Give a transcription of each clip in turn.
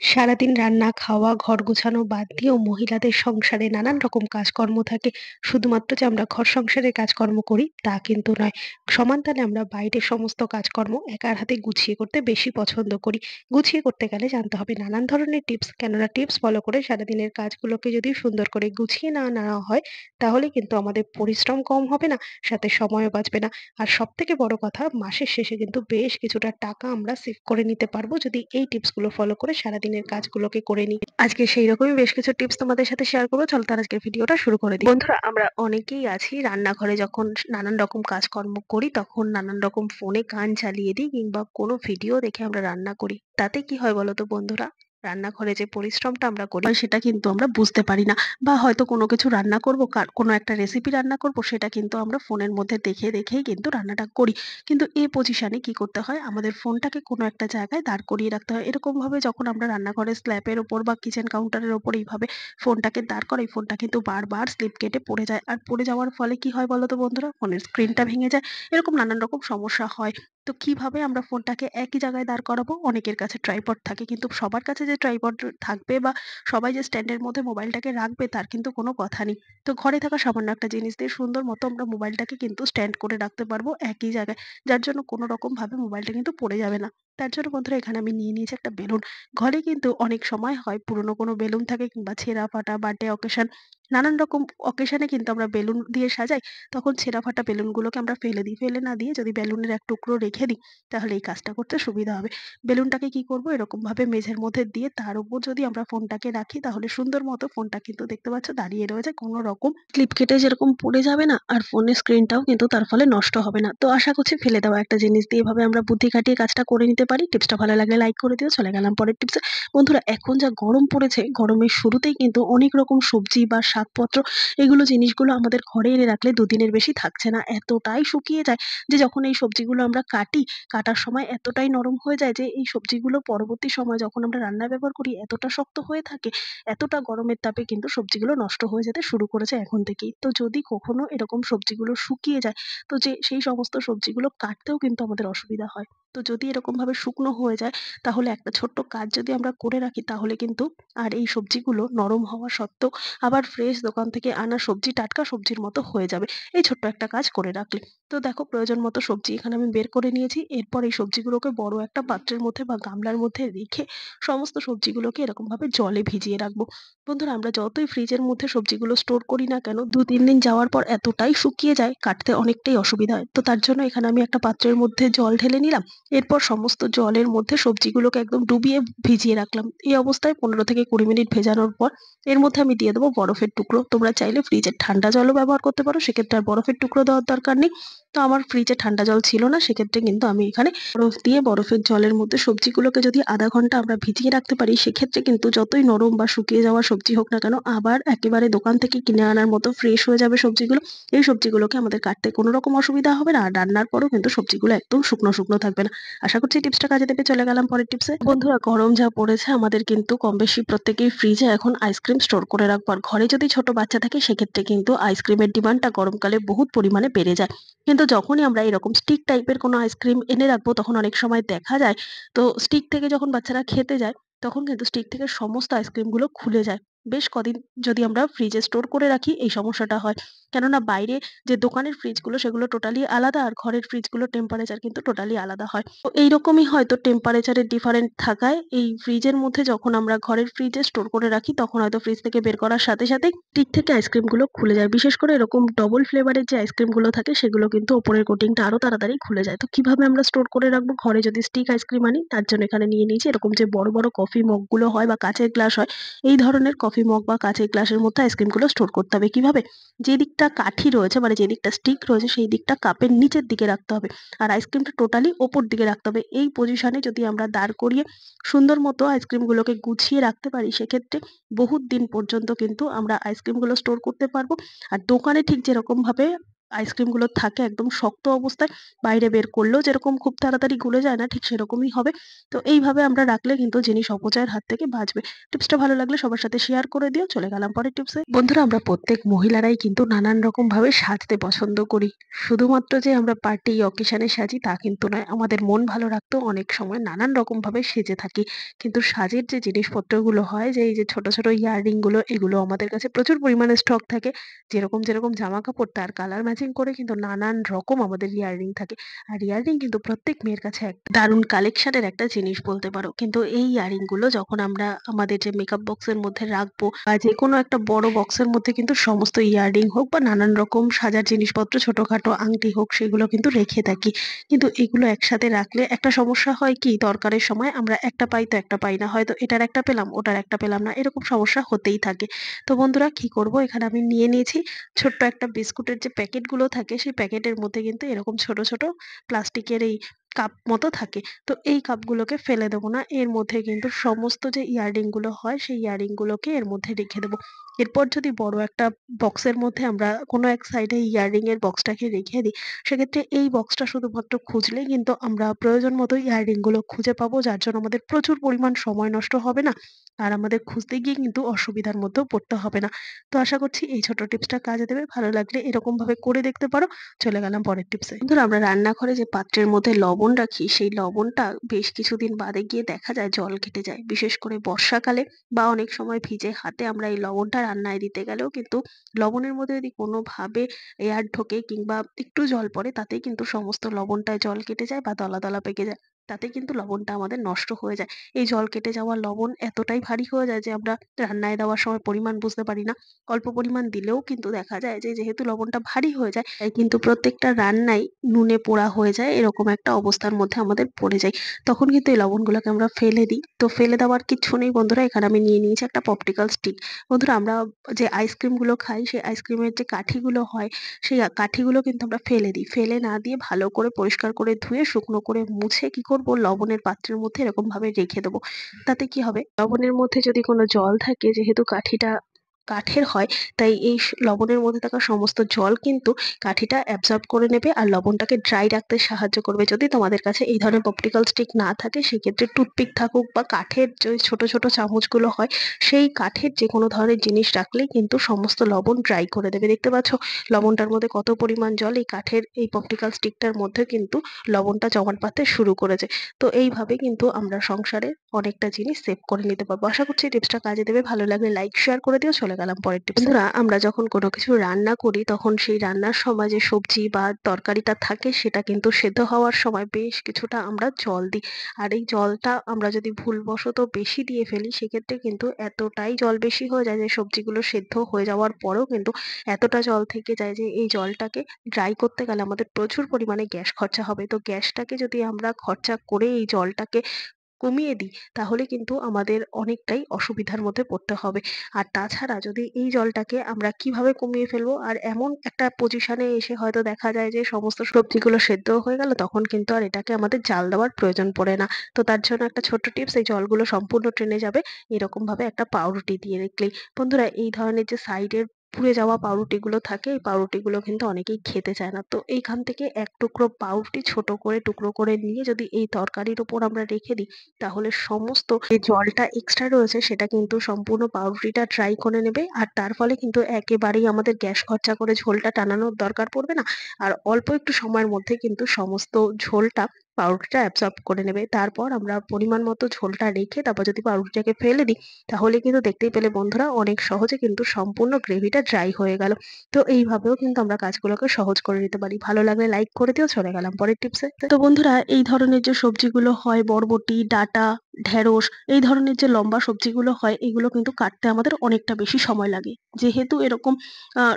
সারাদিন রান্না, খাওয়া, ঘর গোছানো বাদ দিয়েও মহিলাদের সংসারে নানান রকম কাজকর্ম থাকে। শুধুমাত্র যে আমরা ঘর সংসারের কাজকর্ম করি তা কিন্তু নয়। সমান তালে আমরা বাইরের সমস্ত কাজকর্ম একার হাতে গুছিয়ে করতে বেশি পছন্দ করি। গুছিয়ে করতে গেলে জানতে হবে নানান ধরনের টিপস। কেননা টিপস ফলো করে সারাদিনের কাজগুলোকে যদি সুন্দর করে গুছিয়ে না নেওয়া হয়, তাহলে কিন্তু আমাদের পরিশ্রম কম হবে না, সাথে সময়ও বাঁচবে না। আর সবথেকে বড় কথা, মাসের শেষে কিন্তু বেশ কিছুটা টাকা আমরা সেভ করে নিতে পারবো যদি এই টিপসগুলো ফলো করে সারাদিনের কাজগুলোকে করে নিই। আজকে সেই রকমই বেশ কিছু টিপস তোমাদের সাথে শেয়ার করবো। চলো তার আজকের ভিডিওটা শুরু করে দিই। বন্ধুরা, আমরা অনেকেই আছি রান্নাঘরে যখন নানান রকম কাজকর্ম করি তখন নানান রকম ফোনে গান চালিয়ে দিই কিংবা কোনো ভিডিও দেখে আমরা রান্না করি। তাতে কি হয় বলো তো বন্ধুরা? রান্নাঘরে যে পরিশ্রমটা আমরা করি সেটা কিন্তু আমরা বুঝতে পারি না। বা হয়তো কোনো কিছু রান্না করব, কোনো একটা রেসিপি রান্না করব, সেটা কিন্তু আমরা ফোনের মধ্যে দেখে দেখেই কিন্তু রান্নাটা করি। কিন্তু এই পজিশনে কি করতে হয়, আমাদের ফোনটাকে কোনো একটা জায়গায় দাঁড় করিয়ে রাখতে হয়। এরকম ভাবে যখন আমরা রান্নাঘরের স্ল্যাবের ওপর বা কিচেন কাউন্টারের ওপর এইভাবে ফোনটাকে দাঁড় করাই, ফোনটা কিন্তু বারবার স্লিপ কেটে পড়ে যায়। আর পড়ে যাওয়ার ফলে কি হয় বলো তো বন্ধুরা? ফোনের স্ক্রিনটা ভেঙে যায়। এরকম নানান রকম সমস্যা হয়। তো কিভাবে আমরা ফোনটাকে একই জায়গায় দাঁড় করাবো? অনেকের কাছে ট্রাইপড থাকে, কিন্তু সবার কাছে যে ট্রাইপড থাকবে বা সবাই যে স্ট্যান্ডের মধ্যে মোবাইলটাকে রাখবে তার কিন্তু কোনো কথা নেই। তো ঘরে থাকা সামান্য একটা জিনিস দিয়ে সুন্দর মতো আমরা মোবাইলটাকে কিন্তু স্ট্যান্ড করে রাখতে পারবো একই জায়গায়। যার জন্য কোনো রকম ভাবে মোবাইলটা কিন্তু পড়ে যাবে না। তার জন্য বন্ধুরা এখানে আমি নিয়ে নিয়েছি একটা বেলুন। ঘরে কিন্তু অনেক সময় হয় পুরনো কোনো বেলুন থাকে কিংবা ছেঁড়া ফাটা বার্থডে অকেশন, নানান রকম অকেশনে কিন্তু আমরা বেলুন দিয়ে সাজাই। তখন ছেঁড়া ফাটা বেলুনগুলোকে আমরা ফেলে দিই। ফেলে না দিয়ে যদি বেলুনের এক টুকরো রেখে দিই, তাহলে এই কাজটা করতে সুবিধা হবে। বেলুনটাকে কি করব, এরকম ভাবে মেঝের মধ্যে দিয়ে তার উপর যদি আমরা ফোনটাকে রাখি, তাহলে সুন্দর মতো ফোনটা কিন্তু দেখতে পাচ্ছ দাঁড়িয়ে রয়েছে। কোনো রকম ক্লিপ কেটে যেরকম পড়ে যাবে না, আর ফোনের স্ক্রিনটাও কিন্তু তার ফলে নষ্ট হবে না। তো আশা করছি ফেলে দেওয়া একটা জিনিস দিয়ে এভাবে আমরা বুদ্ধি খাটিয়ে কাজটা করে নিতে পারি। টিপসটা ভালো লাগলে লাইক করে দিও। চলে গেলাম পরের টিপসে। বন্ধুরা, এখন যা গরম পড়েছে, গরমের শুরুতেই কিন্তু অনেক রকম সবজি বা শাকপত্র, এগুলো জিনিসগুলো আমাদের ঘরে এনে রাখলে দুদিনের বেশি থাকছে না। এতটাই শুকিয়ে যায় যে যখন এই সবজিগুলো আমরা কাটি, কাটার সময় এতটাই নরম হয়ে যায় যে এই সবজিগুলো পরবর্তী সময়ে যখন আমরা রান্নায় ব্যবহার করি এতটা শক্ত হয়ে থাকে, এতটা গরমের তাপে কিন্তু সবজিগুলো নষ্ট হয়ে যেতে শুরু করেছে এখন থেকেই। তো যদি কখনো এরকম সবজিগুলো শুকিয়ে যায়, তো সেই সমস্ত সবজিগুলো কাটতেও কিন্তু আমাদের অসুবিধা হয়। তো যদি এরকমভাবে শুকনো হয়ে যায়, তাহলে একটা ছোট্ট কাজ যদি আমরা করে রাখি, তাহলে কিন্তু আর এই সবজিগুলো নরম হওয়া সত্ত্বেও আবার ফ্রেশ দোকান থেকে আনা সবজি, টাটকা সবজির মতো হয়ে যাবে, এই ছোট্ট একটা কাজ করে রাখলে। তো দেখো, প্রয়োজন মতো সবজি এখানে আমি বের করে নিয়েছি। এরপর এই সবজিগুলোকে বড় একটা পাত্রের মধ্যে বা গামলার মধ্যে রেখে সমস্ত সবজিগুলোকে এরকমভাবে জলে ভিজিয়ে রাখবো। বন্ধুরা, আমরা যতই ফ্রিজের মধ্যে সবজিগুলো স্টোর করি না কেন, ২-৩ দিন যাওয়ার পর এতটাই শুকিয়ে যায়, কাটতে অনেকটাই অসুবিধা হয়। তো তার জন্য এখানে আমি একটা পাত্রের মধ্যে জল ঢেলে নিলাম। এরপর সমস্ত জলের মধ্যে সবজিগুলোকে একদম ডুবিয়ে ভিজিয়ে রাখলাম। এই অবস্থায় ১৫ থেকে ২০ মিনিট ভেজানোর পর এর মধ্যে আমি দিয়ে দেবো বরফের টুকরো। তোমরা চাইলে ফ্রিজের ঠান্ডা জলও ব্যবহার করতে পারো, সেক্ষেত্রে আর বরফের টুকরো দেওয়ার দরকার নেই। তো আমার ফ্রিজে ঠান্ডা জল ছিল না, সেক্ষেত্রে কিন্তু আমি এখানে বরফ দিয়ে বরফের জলের মধ্যে সবজিগুলোকে যদি ০.৫ ঘন্টা আমরা ভিজিয়ে রাখতে পারি, সেক্ষেত্রে কিন্তু যতই নরম বা শুকিয়ে যাওয়া সবজি হোক না কেন, আবার একেবারে দোকান থেকে কিনে আনার মতো ফ্রেশ হয়ে যাবে সবজিগুলো। এই সবজিগুলোকে আমাদের কাটতে কোনো রকম অসুবিধা হবে না। আর রান্নার পরেও কিন্তু সবজিগুলো একদম শুকনো, শুকনো থাকবে না। আশা করছি টিপসটা কাজে দেবে। চলে গেলাম পরের টিপসে। বন্ধুরা, গরম যা পড়েছে, আমাদের কিন্তু কম বেশি প্রত্যেকেই ফ্রিজে এখন আইসক্রিম স্টোর করে রাখবো। আর ঘরে যদি ছোট বাচ্চা থাকে, সেক্ষেত্রে কিন্তু আইসক্রিমের ডিমান্ডটা গরমকালে বহুত পরিমাণে বেড়ে যায়। কিন্তু যখনই আমরা এরকম স্টিক টাইপের কোনো আইসক্রিম এনে রাখবো, তখন অনেক সময় দেখা যায়, তো স্টিক থেকে যখন বাচ্চারা খেতে যায়, তখন কিন্তু স্টিক থেকে সমস্ত আইসক্রিমগুলো খুলে যায়। বেশ কদিন যদি আমরা ফ্রিজে স্টোর করে রাখি, এই সমস্যাটা হয়। কেননা বাইরে যে দোকানের ফ্রিজগুলো সেগুলো টোটালি আলাদা, আর ঘরের ফ্রিজগুলোর টেম্পারেচার কিন্তু টোটালি আলাদা হয়। তো এইরকমই হয়তো টেম্পারেচারের ডিফারেন্ট থাকায় এই ফ্রিজের মধ্যে যখন আমরা ঘরের ফ্রিজে স্টোর করে রাখি, তখন হয়তো ফ্রিজ থেকে বের করার সাথে সাথেই স্টিক থেকে আইসক্রিমগুলো খুলে যায়। বিশেষ করে এরকম ডবল ফ্লেভারের যে আইসক্রিমগুলো থাকে, সেগুলো কিন্তু ওপরের কোটিংটা আরো তাড়াতাড়ি খুলে যায়। তো কিভাবে আমরা স্টোর করে রাখবো ঘরে যদি স্টিক আইসক্রিম আনি? তার জন্য এখানে নিয়ে নিয়েছি এরকম যে বড় বড় কফি মগগুলো হয় বা কাঁচের গ্লাস হয়, এই ধরনের কফি মগ বা কাঁচের গ্লাসের মধ্যে আইসক্রিমগুলো স্টোর করতে হবে। কিভাবে? যে দিকটা কাঠি রয়েছে, মানে যে দিকটা স্টিক রয়েছে, সেই দিকটা কাপের নিচের দিকে রাখতে হবে। আর আইসক্রিমটা টোটালি ওপর দিকে রাখতে হবে। এই পজিশনে যদি আমরা দাঁড় করিয়ে সুন্দর মতো আইসক্রিমগুলোকে গুছিয়ে রাখতে পারি, সেক্ষেত্রে বহুত দিন পর্যন্ত কিন্তু আমরা আইসক্রিমগুলো স্টোর করতে পারবো। আর দোকানে ঠিক যেরকম ভাবে আইসক্রিম গুলো থাকে একদম শক্ত অবস্থায়, বাইরে বের করলেও যেরকম খুব তাড়াতাড়ি গলে যায় না ঠিক সেরকমই হবে। তো এইভাবে আমরা রাখলে কিন্তু জিনিস অপচয়ের হাত থেকে বাঁচবে। টিপসটা ভালো লাগলে সবার সাথে শেয়ার করে দিও। চলে গেলাম পরের টিপসে। বন্ধুরা, আমরা প্রত্যেক মহিলারাই কিন্তু নানান রকম ভাবে সাজতে পছন্দ করি। শুধুমাত্র যে আমরা পার্টি অকেশনে সাজি তা কিন্তু নয়। আমাদের মন ভালো রাখতেও অনেক সময় নানান রকম ভাবে সেজে থাকি। কিন্তু সাজের যে জিনিসপত্রগুলো হয়, যে এই যে ছোট ছোট ইয়াররিং গুলো, এগুলো আমাদের কাছে প্রচুর পরিমাণে স্টক থাকে। যেরকম জামাকাপড় তার কালার ম্যাচিং করে কিন্তু নানান রকম আমাদের ইয়াররিং থাকে। আর ইয়াররিং কিন্তু প্রত্যেক মেয়ের কাছে এক দারুণ কালেকশনের একটা জিনিস বলতে পারো। কিন্তু এই ইয়াররিং গুলো যখন আমরা আমাদের যে মেকআপ বক্সের মধ্যে রাখবো বা যেকোনো একটা বড় বক্সের মধ্যে কিন্তু সমস্ত ইয়াররিং হোক বা নানান রকম সাজার জিনিসপত্র ছোটখাটো আংটি হোক সেগুলো কিন্তু রেখে থাকি। কিন্তু এগুলো একসাথে রাখলে একটা সমস্যা হয় কি, দরকারের সময় আমরা একটা পাই তো একটা পাই না। হয়তো এটার একটা পেলাম, ওটার একটা পেলাম না। এরকম সমস্যা হতেই থাকে। তো বন্ধুরা কি করব, এখানে আমি নিয়ে নিয়েছি ছোট্ট একটা বিস্কুটের যে প্যাকেটগুলো থাকে, সেই প্যাকেটের মধ্যে কিন্তু এরকম ছোট ছোট প্লাস্টিকের এই কাপ মতো থাকে। তো এই কাপগুলোকে ফেলে দেবো না। এর মধ্যে কিন্তু সমস্ত যে ইয়াররিং গুলো হয় সেই ইয়াররিং গুলোকে এর মধ্যে রেখে দেবো। এরপর যদি বড় একটা বক্সের মধ্যে আমরা কোনো এক সাইডে ইয়াররিং এর বক্সটাকে রেখে দিই, সেক্ষেত্রে এই বক্সটা শুধুমাত্র খুঁজলেই কিন্তু আমরা প্রয়োজন মতো ইয়াররিং গুলো খুঁজে পাবো, যার জন্য আমাদের প্রচুর পরিমাণ সময় নষ্ট হবে না। আর আমাদের খুঁজতে গিয়ে কিন্তু অসুবিধার মধ্যেও পড়তে হবে না। তো আশা করছি এই ছোট টিপসটা কাজে দেবে। ভালো লাগলে এরকম ভাবে করে দেখতে পারো। চলে গেলাম পরের টিপসে। বন্ধুরা, আমরা রান্নাঘরে যে পাত্রের মধ্যে লবণ রাখি, সেই লবণটা বেশ কিছুদিন বাদে গিয়ে দেখা যায় জল কেটে যায়। বিশেষ করে বর্ষাকালে বা অনেক সময় ভিজে হাতে আমরা এই লবণটা রান্নায় দিতে গেলেও কিন্তু লবণের মধ্যে যদি কোনোভাবে এয়ার ঢোকে কিংবা একটু জল পড়ে, তাতেই কিন্তু সমস্ত লবণটায় জল কেটে যায় বা দলা দলা পেকে যায়। তাতে কিন্তু লবণটা আমাদের নষ্ট হয়ে যায়। এই জল কেটে যাওয়া লবণ এতটাই ভারী হয়ে যায় যে আমরা রান্নায় দেওয়ার সময় পরিমাণ বুঝতে পারি না। অল্প পরিমাণ দিলেও কিন্তু দেখা যায় যে যেহেতু লবণটা ভারী হয়ে যায়, তাই কিন্তু প্রত্যেকটা রান্নাই নুনে পোড়া হয়ে যায়, এরকম একটা অবস্থার মধ্যে আমাদের পড়ে যায়। তখন কিন্তু এই লবণগুলোকে আমরা ফেলে দিই। তো ফেলে দেওয়ার কিচ্ছু নেই বন্ধুরা, এখানে আমি নিয়ে নিয়েছি একটা পপটিকল স্টিক। বন্ধুরা, আমরা যে আইসক্রিম গুলো খাই, সেই আইসক্রিমের যে কাঠিগুলো হয়, সেই কাঠিগুলো কিন্তু আমরা ফেলে দিই। ফেলে না দিয়ে ভালো করে পরিষ্কার করে ধুয়ে শুকনো করে মুছে কি করব, লবণের পাত্রের মধ্যে এরকম ভাবে রেখে দেবো। তাতে কি হবে, লবণের মধ্যে যদি কোনো জল থাকে, যেহেতু কাঠিটা কাঠের হয়, তাই এই লবণের মধ্যে থাকা সমস্ত জল কিন্তু কাঠিটা অ্যাবজর্ব করে নেবে আর লবণটাকে ড্রাই রাখতে সাহায্য করবে। যদি তোমাদের কাছে এই ধরনের পপটিকল স্টিক না থাকে, সেক্ষেত্রে টুথপিক থাকুক বা কাঠের যে ছোট ছোট চামচগুলো হয়, সেই কাঠের যে কোনো ধরনের জিনিস রাখলেই কিন্তু সমস্ত লবণ ড্রাই করে দেবে। দেখতে পাচ্ছ লবণটার মধ্যে কত পরিমাণ জল, এই কাঠের এই পপটিকল স্টিকটার মধ্যে কিন্তু লবণটা জমাট বাঁধতে শুরু করেছে। তো এইভাবে কিন্তু আমরা সংসারে অনেকটা জিনিস সেভ করে নিতে পারবো। আশা করছি টিপসটা কাজে দেবে। ভালো লাগলে লাইক শেয়ার করে দিও। চলে গেলাম পরের টিপসে। বন্ধুরা, আমরা যখন কোনো কিছু রান্না করি, তখন সেই রান্নার সময় যে সবজি বা তরকারিটা থাকে, সেটা কিন্তু সেদ্ধ হওয়ার সময় বেশ কিছুটা আমরা জল দিই। আর এই জলটা আমরা যদি ভুলবশত বেশি দিয়ে ফেলি, সেক্ষেত্রে কিন্তু এতটাই জল বেশি হয়ে যায় যে সবজিগুলো সেদ্ধ হয়ে যাওয়ার পরেও কিন্তু এতটা জল থেকে যায় যে এই জলটাকে ড্রাই করতে গেলে আমাদের প্রচুর পরিমাণে গ্যাস খরচা হবে। তো গ্যাসটাকে যদি আমরা খরচা করে এই জলটাকে কমিয়ে দিই, তাহলে কিন্তু আমাদের অনেকটাই অসুবিধার মধ্যে পড়তে হবে। আর তাছাড়া যদি এই জলটাকে আমরা কিভাবে কমিয়ে ফেলবো, আর এমন একটা পজিশনে এসে হয়তো দেখা যায় যে সমস্ত সবজিগুলো সেদ্ধ হয়ে গেল, তখন কিন্তু আর এটাকে আমাদের জাল দেওয়ার প্রয়োজন পড়ে না। তো তার জন্য একটা ছোট্ট টিপস, এই জলগুলো সম্পূর্ণ ট্রেনে যাবে এরকম ভাবে একটা পাউরুটি দিয়ে রাখলেই। বন্ধুরা, এই ধরনের যে সাইডের পুড়ে যাওয়া পাউরুটিগুলো থাকে, এই পাউরুটিগুলো কিন্তু অনেকেই খেতে চায় না। তো এইখান থেকে এক টুকরো পাউরুটি ছোট করে টুকরো করে নিয়ে যদি এই তরকারির উপর আমরা রেখে দিই, তাহলে সমস্ত যে জলটা এক্সট্রা রয়েছে সেটা কিন্তু সম্পূর্ণ পাউরুটিটা ড্রাই করে নেবে। আর তার ফলে কিন্তু একেবারেই আমাদের গ্যাস খরচা করে ঝোলটা টানানোর দরকার পড়বে না। আর অল্প একটু সময়ের মধ্যে কিন্তু সমস্ত ঝোলটা পাউরুটিটা অ্যাবজর্ব করে নেবে। তারপর আমরা পরিমাণ মতো ঝোলটা রেখে তারপর যদি পাউরুটিটাকে ফেলে দিই, তাহলে কিন্তু দেখতেই পেলে বন্ধুরা অনেক সহজে কিন্তু সম্পূর্ণ গ্রেভিটা ড্রাই হয়ে গেল। তো এইভাবেও কিন্তু আমরা কাজগুলোকে সহজ করে নিতে পারি। ভালো লাগলে লাইক করে দিও। চলে গেলাম পরের টিপসে। তো বন্ধুরা, এই ধরনের যে সবজিগুলো হয়, বরবটি, ডাঁটা, ঢেঁড়স, এই ধরনের যে লম্বা সবজিগুলো হয়, এগুলো কিন্তু কাটতে আমাদের অনেকটা বেশি সময় লাগে। যেহেতু এরকম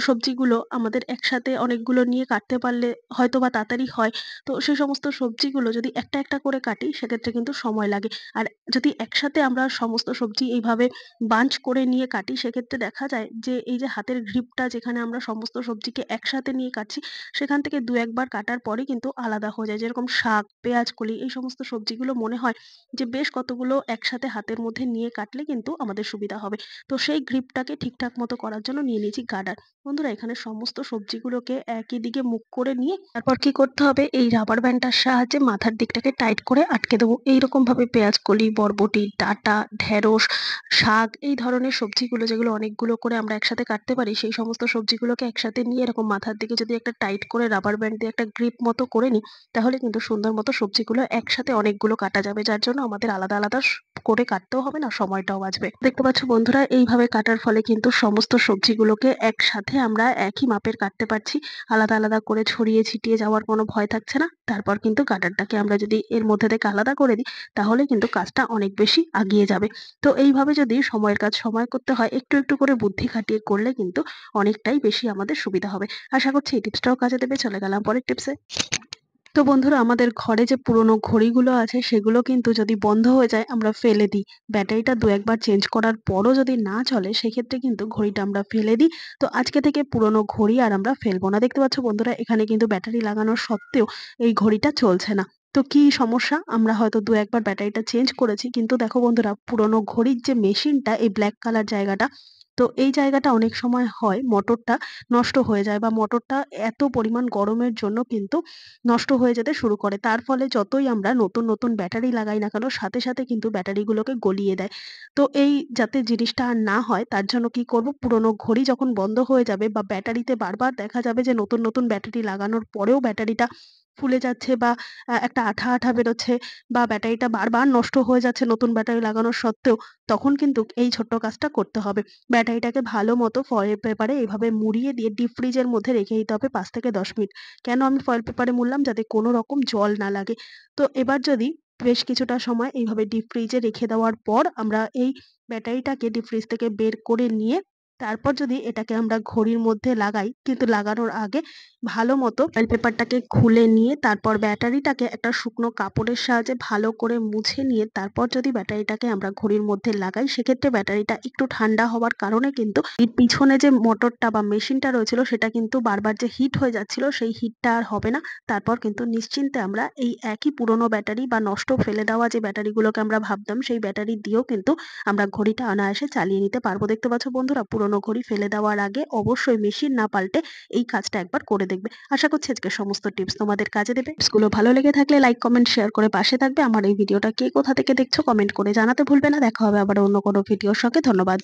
সবজিগুলো আমাদের একসাথে অনেকগুলো নিয়ে কাটতে পারলে হয়তোবা তাড়াতাড়ি হয়। তো সেই সমস্ত সবজিগুলো যদি একটা একটা করে কাটি, সেক্ষেত্রে কিন্তু সময় লাগে। আর যদি একসাথে আমরা সমস্ত সবজি এইভাবে বাঞ্চ করে নিয়ে কাটি, সেক্ষেত্রে দেখা যায় যে এই যে হাতের গ্রিপটা, যেখানে আমরা সমস্ত সবজিকে একসাথে নিয়ে কাটছি, সেখান থেকে ২-১ বার কাটার পরেই কিন্তু আলাদা হয়ে যায়। যেরকম শাক, পেঁয়াজ কলি, এই সমস্ত সবজিগুলো মনে হয় যে বেশ কতগুলো একসাথে হাতের মধ্যে নিয়ে কাটলে কিন্তু আমাদের সুবিধা হবে। তো সেই গ্রিপটাকে ঠিকঠাক মতো করার জন্য নিয়ে নিয়েছি গার্ডার। বন্ধুরা এখানে সমস্ত সবজিগুলোকে একই দিকে মুখ করে নিয়ে তারপর কি করতে হবে, এই রাবার ব্যান্ডটার সাহায্যে মাথার দিকটাকে টাইট করে আটকে দেবো। এইরকম ভাবে পেঁয়াজ কলি, বরবটি, ডাঁটা, ঢেঁড়স, শাক এই ধরনের সবজিগুলো যেগুলো অনেকগুলো করে আমরা একসাথে কাটতে পারি, সেই সমস্ত সবজিগুলোকে একসাথে নিয়ে এরকম মাথার দিকে যদি একটা টাইট করে রাবার ব্যান্ড দিয়ে একটা গ্রিপ মতো করে নিই, তাহলে কিন্তু সুন্দর মতো সবজিগুলো একসাথে অনেকগুলো কাটা যাবে। যার জন্য আমাদের আলাদা আলাদা করে কাটতেও হবে না, সময়টাও বাঁচবে। দেখতে পাচ্ছ বন্ধুরা, এইভাবে কাটার ফলে কিন্তু সমস্ত সবজিগুলোকে একসাথে আমরা একই মাপের কাটতে পারছি। আলাদা আলাদা করে ছড়িয়ে ছিটিয়ে যাওয়ার কোনো ভয় থাকছে না। তারপর কিন্তু কাটারটাকে আমরা যদি এর মধ্যে থেকে আলাদা করে দিই, তাহলে কিন্তু কাজটা অনেক বেশি আগিয়ে যাবে। তো এইভাবে যদি সময়ের কাজ সময় করতে হয়, একটু একটু করে বুদ্ধি খাটিয়ে করলে কিন্তু অনেকটাই বেশি আমাদের সুবিধা হবে। আশা করছি এই টিপসটাও কাজে দেবে। চলে গেলাম পরের টিপসে। তো বন্ধুরা, আমাদের ঘরে যে পুরোনো ঘড়িগুলো আছে সেগুলো কিন্তু যদি বন্ধ হয়ে যায় আমরা ফেলে দিই। ব্যাটারিটা দু একবার চেঞ্জ করার পরও যদি না চলে, সেক্ষেত্রে কিন্তু ঘড়িটা আমরা ফেলে দিই। তো আজকে থেকে পুরোনো ঘড়ি আর আমরা ফেলবো না। দেখতে পাচ্ছ বন্ধুরা, এখানে কিন্তু ব্যাটারি লাগানো সত্ত্বেও এই ঘড়িটা চলছে না। তো কি সমস্যা? আমরা হয়তো দু একবার ব্যাটারিটা চেঞ্জ করেছি, কিন্তু দেখো বন্ধুরা, পুরোনো ঘড়ির যে মেশিনটা, এই ব্ল্যাক কালার জায়গাটা, তো এই জায়গাটা অনেক সময় হয় মোটরটা নষ্ট হয়ে যায়, বা মোটরটা এত পরিমাণ গরমের জন্য কিন্তু নষ্ট হয়ে যেতে শুরু করে। তার ফলে যতই আমরা নতুন নতুন ব্যাটারি লাগাই না কেন, সাথে সাথে কিন্তু ব্যাটারিগুলোকে গলিয়ে দেয়। তো এই যাতে জিনিসটা আর না হয়, তার জন্য কি করব, পুরোনো ঘড়ি যখন বন্ধ হয়ে যাবে বা ব্যাটারিতে বারবার দেখা যাবে যে নতুন নতুন ব্যাটারি লাগানোর পরেও ব্যাটারিটা ফুলে যাচ্ছে, বা একটা আঠা আঠা বেরোচ্ছে, বা ব্যাটারিটা বারবার নষ্ট হয়ে যাচ্ছে নতুন ব্যাটারি লাগানোর সত্ত্বেও, তখন কিন্তু এই ছোট্ট কাজটা করতে হবে। ব্যাটারিটাকে ভালো মতো ফয়েল পেপারে এইভাবে মুড়িয়ে দিয়ে ডিপ ফ্রিজের মধ্যে রেখে দিতে হবে 5 থেকে 10 মিনিট। কেন আমি ফয়েল পেপারে মুড়লাম? যাতে কোনো রকম জল না লাগে। তো এবার যদি বেশ কিছুটা সময় এইভাবে ডিপ ফ্রিজে রেখে দেওয়ার পর আমরা এই ব্যাটারিটাকে ডিপ ফ্রিজ থেকে বের করে নিয়ে, তারপর যদি এটাকে আমরা ঘড়ির মধ্যে লাগাই, কিন্তু লাগানোর আগে ভালো মতো ফয়েল পেপারটাকে খুলে নিয়ে তারপর ব্যাটারিটাকে একটা শুকনো কাপড়ের সাহায্যে ভালো করে মুছে নিয়ে তারপর যদি ব্যাটারিটাকে আমরা ঘড়ির মধ্যে লাগাই, সেক্ষেত্রে ব্যাটারিটা একটু ঠান্ডা হওয়ার কারণে কিন্তু এর পিছনে যে মোটরটা বা মেশিনটা রয়েছিল, সেটা কিন্তু বারবার যে হিট হয়ে যাচ্ছিল, সেই হিটটা আর হবে না। তারপর কিন্তু নিশ্চিন্তে আমরা এই একই পুরোনো ব্যাটারি বা নষ্ট ফেলে দেওয়া যে ব্যাটারিগুলোকে আমরা ভাবতাম, সেই ব্যাটারি দিয়েও কিন্তু আমরা ঘড়িটা অনায়াসে চালিয়ে নিতে পারবো। দেখতে পাচ্ছ বন্ধুরা, পুরোনো ঘড়ি ফেলে দেওয়ার আগে অবশ্যই মেশিন না পাল্টে এই কাজটা একবার করে দেখবে। আশা করছি আজকের সমস্ত টিপস তোমাদের কাজে দেবে। টিপসগুলো ভালো লেগে থাকলে লাইক, কমেন্ট, শেয়ার করে পাশে থাকবে। আমার এই ভিডিওটা কে কোথা থেকে দেখছো কমেন্ট করে জানাতে ভুলবে না। দেখা হবে আবার অন্য কোনো ভিডিওর সঙ্গে। ধন্যবাদ।